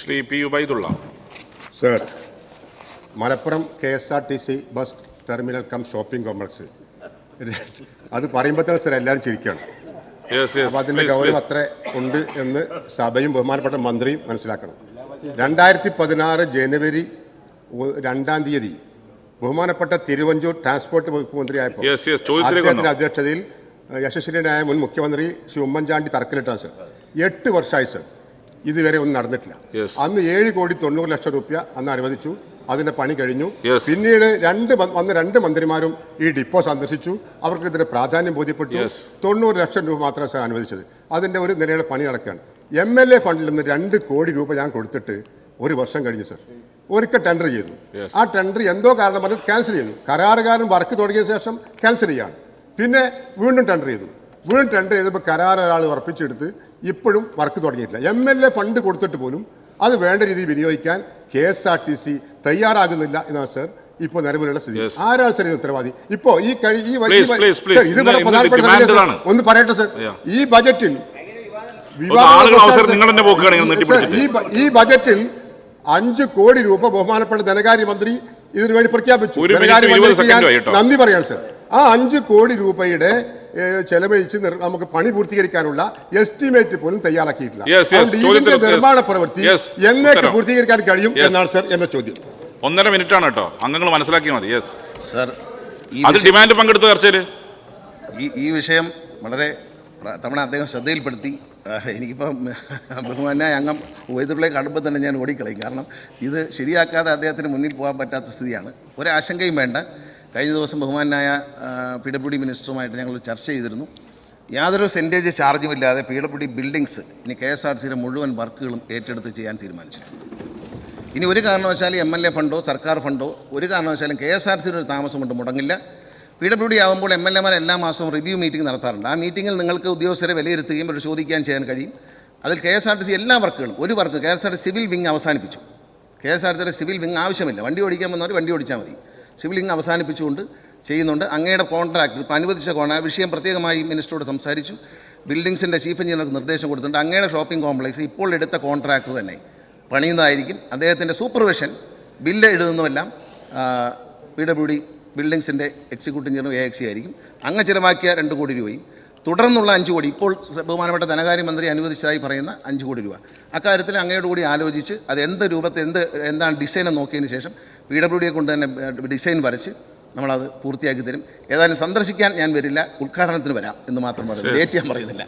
Shri P Ubaidullah. Sir, Malappuram KSRTC bus terminal cum shopping complex അത് പറയുമ്പോൾ തന്നെ സർ എല്ലാവരും ചിരിക്കുകയാണ്. അപ്പോൾ അതിൻ്റെ ഗൗരവം അത്ര ഉണ്ട് എന്ന് സഭയും ബഹുമാനപ്പെട്ട മന്ത്രിയും മനസ്സിലാക്കണം. 2016 ജനുവരി 2 ബഹുമാനപ്പെട്ട തിരുവഞ്ചൂർ ട്രാൻസ്പോർട്ട് വകുപ്പ് മന്ത്രിയായപ്പോൾ അദ്ദേഹത്തിന്റെ അധ്യക്ഷതയിൽ യശസ്വിനായ മുൻ മുഖ്യമന്ത്രി ശ്രീ ഉമ്മൻചാണ്ടി തറക്കല്ലിട്ടാണ് സർ. 8 വർഷമായി സർ, ഇതുവരെ ഒന്നും നടന്നിട്ടില്ല. അന്ന് 7,90,00,000 രൂപ അന്ന് അനുവദിച്ചു. അതിന്റെ പണി കഴിഞ്ഞു. പിന്നീട് രണ്ട് മന്ത്രിമാരും ഈ ഡിപ്പോ സന്ദർശിച്ചു. അവർക്ക് ഇതിന്റെ പ്രാധാന്യം ബോധ്യപ്പെട്ടു. 90 ലക്ഷം രൂപ മാത്രമാണ് സർ അനുവദിച്ചത്. അതിന്റെ ഒരു നിലയുടെ പണി നടക്കുകയാണ്. MLA ഫണ്ടിൽ നിന്ന് 2 കോടി രൂപ ഞാൻ കൊടുത്തിട്ട് 1 വർഷം കഴിഞ്ഞു സർ. ഒരിക്കൽ ടെൻഡർ ചെയ്തു. ആ ടെൻഡർ എന്തോ കാരണം പറഞ്ഞിട്ട് ക്യാൻസൽ ചെയ്തു. കരാറുകാരൻ വർക്ക് തുടങ്ങിയ ശേഷം ക്യാൻസൽ ചെയ്യാണ്. പിന്നെ വീണ്ടും ടെൻഡർ ചെയ്തു. വീണ്ടും ടെൻഡർ ചെയ്തപ്പോൾ കരാർ ഒരാൾ ഉറപ്പിച്ചെടുത്ത് ഇപ്പോഴും വർക്ക് തുടങ്ങിയിട്ടില്ല. MLA ഫണ്ട് കൊടുത്തിട്ട് പോലും അത് വേണ്ട രീതിയിൽ വിനിയോഗിക്കാൻ KSRTC തയ്യാറാകുന്നില്ല എന്നാണ് സർ ഇപ്പോൾ നിലവിലുള്ള സ്ഥിതി. ആരാണ് സർ ഉത്തരവാദി? ഇപ്പോ ഒന്ന് പറയട്ടെ സർ, ഈ ബജറ്റിൽ ഈ ബജറ്റിൽ 5 കോടി രൂപ ബഹുമാനപ്പെട്ട ധനകാര്യമന്ത്രി ഇതിനു വേണ്ടി പ്രഖ്യാപിച്ചു. ധനകാര്യമന്ത്രിക്ക് നന്ദി പറയാൻ സർ. ആ 5 കോടി രൂപയുടെ ചെലവഴിച്ച് നമുക്ക് പണി പൂർത്തീകരിക്കാനുള്ള എസ്റ്റിമേറ്റ് പോലും തയ്യാറാക്കിയിട്ടില്ല. ഇതിന്റെ നിർമ്മാണ പ്രവൃത്തി എന്നൊക്കെ പൂർത്തീകരിക്കാൻ കഴിയും എന്നാണ് സർ എന്റെ ചോദ്യം. 1.5 മിനിറ്റാണ് കേട്ടോ, അംഗങ്ങൾ മനസ്സിലാക്കിയാൽ മതി. സർ, അത് ഡിമാൻഡ് പങ്കെടുത്ത ചർച്ചയിൽ ഈ വിഷയം വളരെ തവണ അദ്ദേഹം ശ്രദ്ധയിൽപ്പെടുത്തി. എനിക്കിപ്പം ബഹുമാനായ അംഗം ഉബൈദുള്ളയെ കാണുമ്പോൾ തന്നെ ഞാൻ ഓടിക്കളയും. കാരണം ഇത് ശരിയാക്കാതെ അദ്ദേഹത്തിന് മുന്നിൽ പോകാൻ പറ്റാത്ത സ്ഥിതിയാണ്. ഒരാശങ്കയും വേണ്ട. കഴിഞ്ഞ ദിവസം ബഹുമാനായ PWD മിനിസ്റ്ററുമായിട്ട് ഞങ്ങൾ ചർച്ച ചെയ്തിരുന്നു. യാതൊരു സെൻറ്റേജ് ചാർജുമില്ലാതെ PWD ബിൽഡിങ്സ് ഇനി KSRTCയുടെ മുഴുവൻ വർക്കുകളും ഏറ്റെടുത്ത് ചെയ്യാൻ തീരുമാനിച്ചിട്ടുണ്ട്. ഇനി ഒരു കാരണവശാലും MLA ഫണ്ടോ സർക്കാർ ഫണ്ടോ ഒരു കാരണവശാലും KSRTCയുടെ ഒരു താമസം കൊണ്ട് മുടങ്ങില്ല. PWD ആകുമ്പോൾ MLAമാർ എല്ലാ മാസവും റിവ്യൂ മീറ്റിംഗ് നടത്താറുണ്ട്. ആ മീറ്റിങ്ങിൽ നിങ്ങൾക്ക് ഉദ്യോഗസ്ഥരെ വിലയിരുത്തുകയും പരിശോധിക്കുകയും ചെയ്യാൻ കഴിയും. അതിൽ KSRTC എല്ലാ വർക്കുകളും ഒരു വർക്ക് KSRTC സിവിൽ വിങ് അവസാനിപ്പിച്ചു. KSRTCയുടെ സിവിൽ വിങ് ആവശ്യമില്ല. വണ്ടി ഓടിക്കാൻ വന്നവർ വണ്ടി ഓടിച്ചാൽ മതി. സിവിൽ വിങ് അവസാനിപ്പിച്ചുകൊണ്ട് ചെയ്യുന്നുണ്ട്. അങ്ങയുടെ കോൺട്രാക്ട് ഇപ്പോൾ അനുവദിച്ച വിഷയം പ്രത്യേകമായി മിനിസ്റ്ററോട് സംസാരിച്ചു. ബിൽഡിങ്സിൻ്റെ ചീഫ് എഞ്ചിനീയർക്ക് നിർദ്ദേശം കൊടുത്തിട്ടുണ്ട്. അങ്ങയുടെ ഷോപ്പിംഗ് കോംപ്ലക്സ് ഇപ്പോൾ എടുത്ത കോൺട്രാക്ടർ തന്നെ പണിയുന്നതായിരിക്കും. അദ്ദേഹത്തിൻ്റെ സൂപ്പർവിഷൻ ബില്ല് എഴുതുന്നതെല്ലാം PWD ബിൽഡിങ്സിൻ്റെ എക്സിക്യൂട്ടീവ് എഞ്ചിനീയർ AXE ആയിരിക്കും. അങ്ങ് ചിലവാക്കിയ 2 കോടി രൂപയും തുടർന്നുള്ള 5 കോടി ഇപ്പോൾ ബഹുമാനപ്പെട്ട ധനകാര്യമന്ത്രി അനുവദിച്ചതായി പറയുന്ന 5 കോടി രൂപ അക്കാര്യത്തിൽ അങ്ങയോട് കൂടി ആലോചിച്ച് അത് എന്ത് രൂപത്തിൽ എന്താണ് ഡിസൈൻ നോക്കിയതിന് ശേഷം PWDയെ കൊണ്ട് തന്നെ ഡിസൈൻ വരച്ച് നമ്മളത് പൂർത്തിയാക്കി തരും. ഏതായാലും സന്ദർശിക്കാൻ ഞാൻ വരില്ല, ഉദ്ഘാടനത്തിന് വരാം എന്ന് മാത്രം പറയുന്നു. ഡേറ്റ് ഞാൻ പറയുന്നില്ല.